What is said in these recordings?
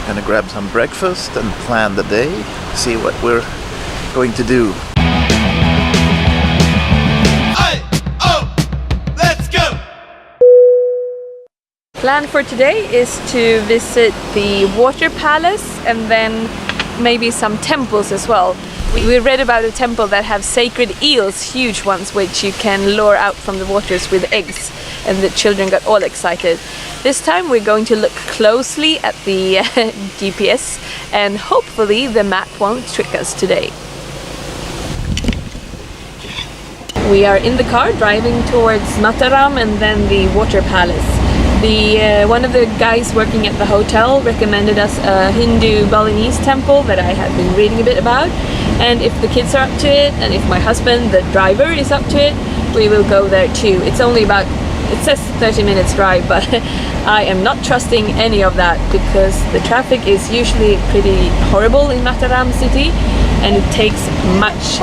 Gonna grab some breakfast and plan the day, see what we're going to do. Plan for today is to visit the Water Palace and then maybe some temples as well. We read about a temple that have sacred eels, huge ones, which you can lure out from the waters with eggs, and the children got all excited. This time we're going to look closely at the GPS, and hopefully the map won't trick us today. We are in the car driving towards Mataram and then the Water Palace. One of the guys working at the hotel recommended us a Hindu Balinese temple that I had been reading a bit about, and if the kids are up to it and if my husband, the driver, is up to it, we will go there too. It's only about, it says 30 minutes drive, but I am not trusting any of that because the traffic is usually pretty horrible in Mataram city, and it takes much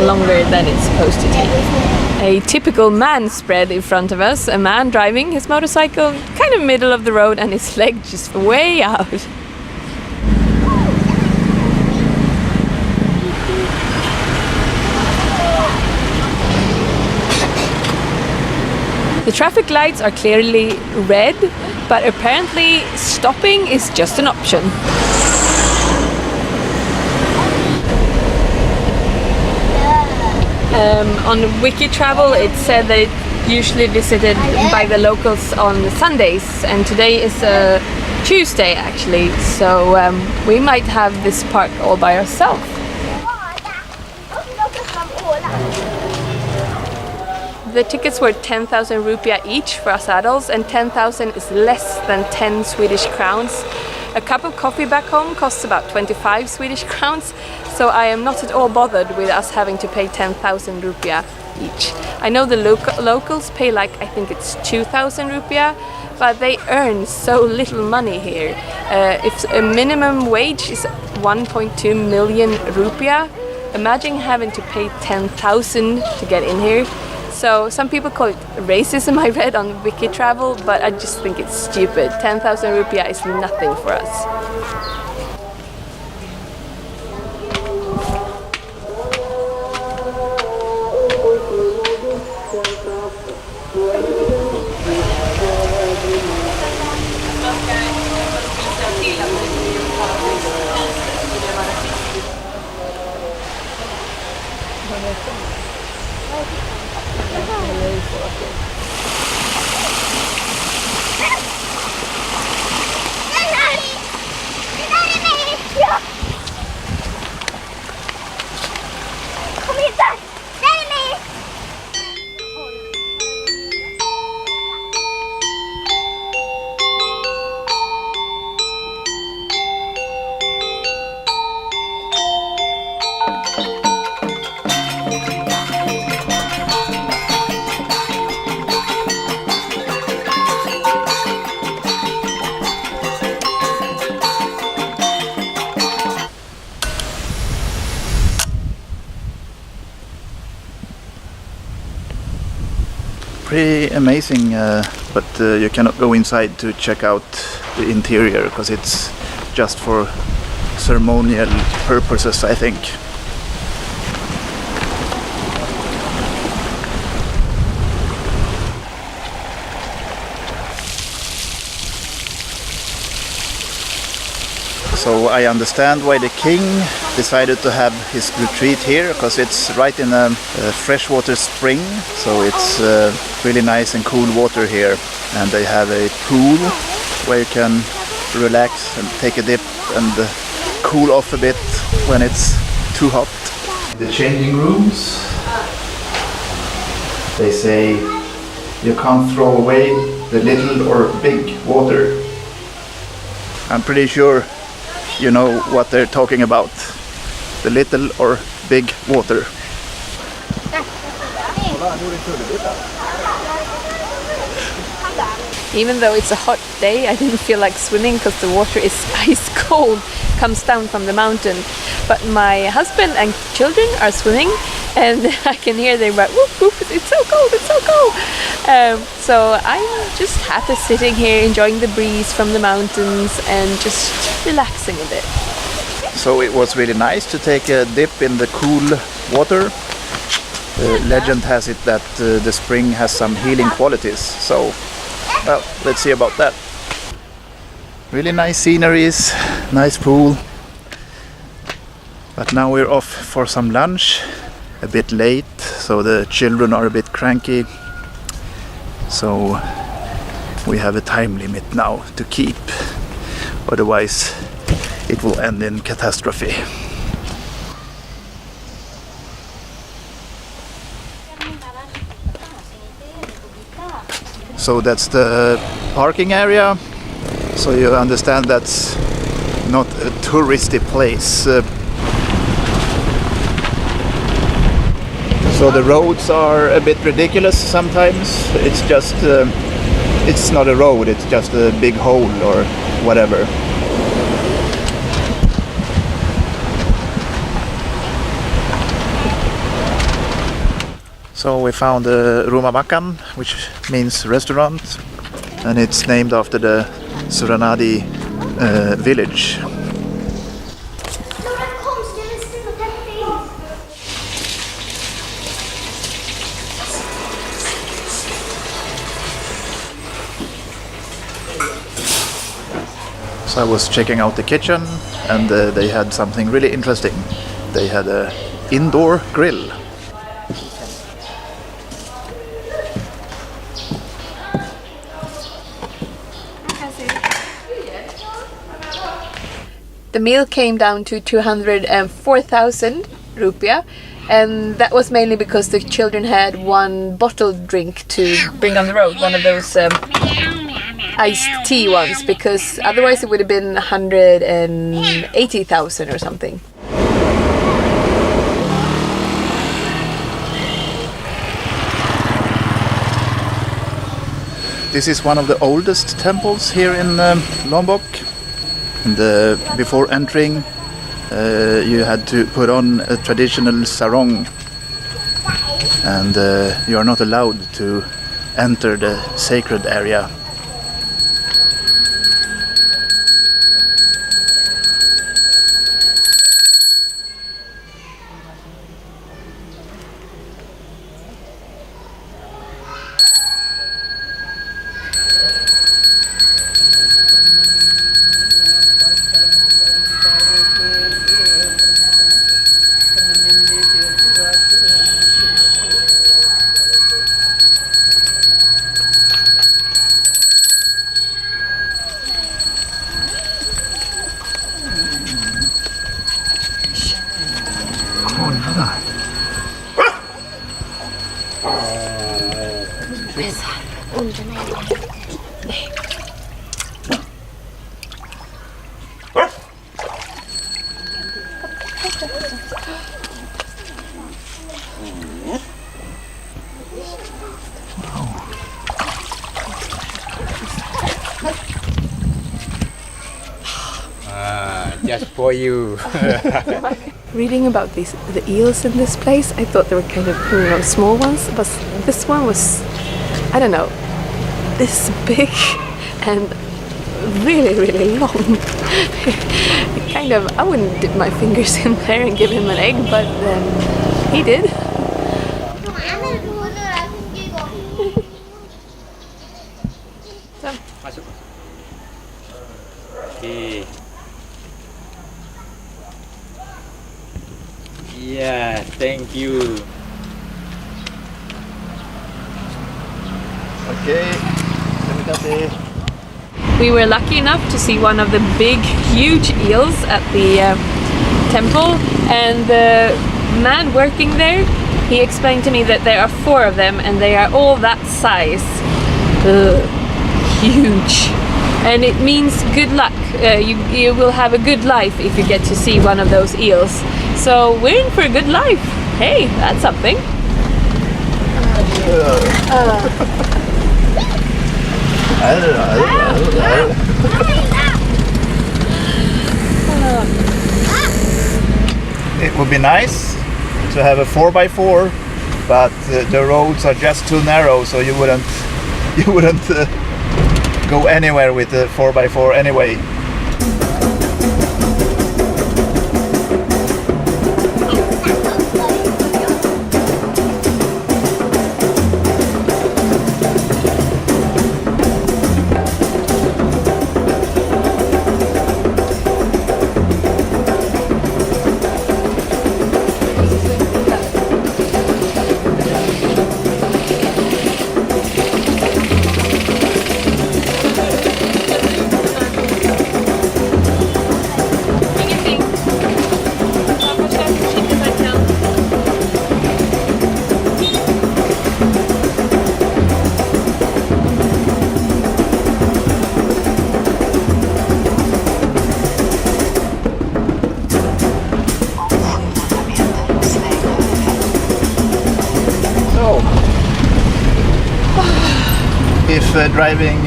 longer than it's supposed to take. A typical man spread in front of us, a man driving his motorcycle kind of middle of the road and his leg just way out. The traffic lights are clearly red, but apparently stopping is just an option. On Wiki Travel it said that it's usually visited by the locals on Sundays, and today is a Tuesday actually, so we might have this park all by ourselves. The tickets were 10,000 rupiah each for us adults, and 10,000 is less than 10 Swedish crowns. A cup of coffee back home costs about 25 Swedish crowns, so I am not at all bothered with us having to pay 10,000 rupiah each. I know the locals pay like, I think it's 2,000 rupiah, but they earn so little money here. If a minimum wage is 1.2 million rupiah, imagine having to pay 10,000 to get in here. So some people call it racism, I read on Wiki Travel, but I just think it's stupid. 10,000 rupiah is nothing for us. Pretty amazing, but you cannot go inside to check out the interior because it's just for ceremonial purposes, I think. So I understand why the king decided to have his retreat here, because it's right in a freshwater spring, so it's really nice and cool water here, and they have a pool where you can relax and take a dip and cool off a bit when it's too hot. The changing rooms, they say you can't throw away the little or big water. I'm pretty sure you know what they're talking about. The little or big water. Even though it's a hot day, I didn't feel like swimming because the water is ice cold, comes down from the mountain. But my husband and children are swimming, and I can hear them like, whoop, whoop, it's so cold, it's so cold. So I'm just happy sitting here, enjoying the breeze from the mountains and just relaxing a bit. So it was really nice to take a dip in the cool water. Legend has it that the spring has some healing qualities, so well, let's see about that. Really nice sceneries, nice pool. But now we're off for some lunch, a bit late, so the children are a bit cranky. So we have a time limit now to keep, otherwise it will end in catastrophe. So that's the parking area, so you understand that's not a touristy place. So the roads are a bit ridiculous sometimes. It's just, it's not a road, it's just a big hole or whatever. So we found a rumah makan, which means restaurant, and it's named after the Suranadi village. So I was checking out the kitchen, and they had something really interesting. They had an indoor grill. The meal came down to 204,000 rupiah, and that was mainly because the children had one bottled drink to bring on the road, one of those iced tea ones, because otherwise it would have been 180,000 or something. This is one of the oldest temples here in Lombok. And, before entering, you had to put on a traditional sarong, and you are not allowed to enter the sacred area. Just for you. Reading about the eels in this place, I thought they were kind of small ones, but this one was, I don't know, this big and really, really long. Kind of, I wouldn't dip my fingers in there and give him an egg, but he did. Masuk. Okay. Yeah, thank you. Okay, terima kasih. We were lucky enough to see one of the big, huge eels at the temple, and the man working there, he explained to me that there are 4 of them and they are all that size. Huge. And it means good luck. You will have a good life if you get to see one of those eels. So we're in for a good life. Hey, that's something. It would be nice to have a 4x4, but the roads are just too narrow, so you wouldn't go anywhere with the 4x4 anyway. If driving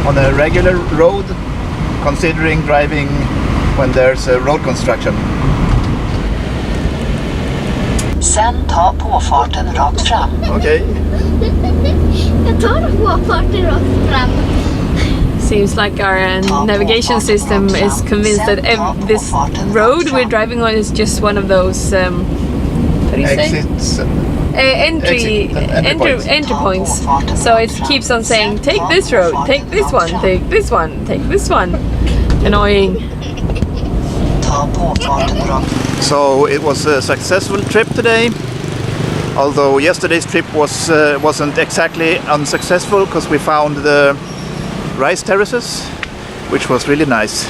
on a regular road, considering driving when there's a road construction. Sen ta påfarten rakt fram. Okay. Jag tar påfarten rakt fram. Seems like our navigation system is convinced that this road we're driving on is just one of those what do you say? Exits. Entry points. So it keeps on saying, take this road, take this one, take this one, take this one. Annoying. So it was a successful trip today, although yesterday's trip wasn't exactly unsuccessful because we found the rice terraces, which was really nice.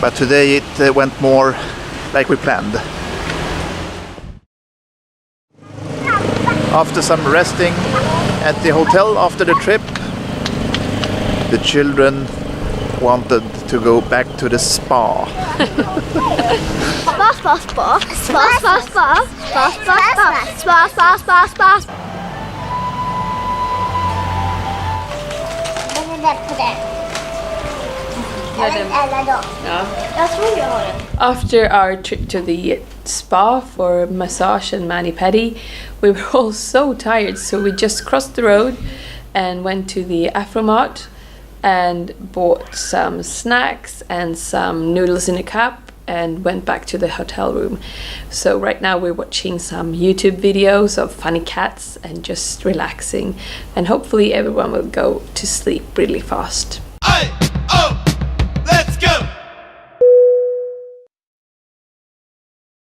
But today it went more like we planned. After some resting at the hotel after the trip, the children wanted to go back to the spa. Spa, spa, spa. Spa, spa, spa. Spa, spa, spa. Spa, spa, spa, spa. Den är rätt på den. Eller då. Jag tror jag har den. After our trip to the spa for massage and mani-pedi, we were all so tired, so we just crossed the road and went to the Afromart and bought some snacks and some noodles in a cup and went back to the hotel room. So right now we're watching some YouTube videos of funny cats and just relaxing, and hopefully everyone will go to sleep really fast.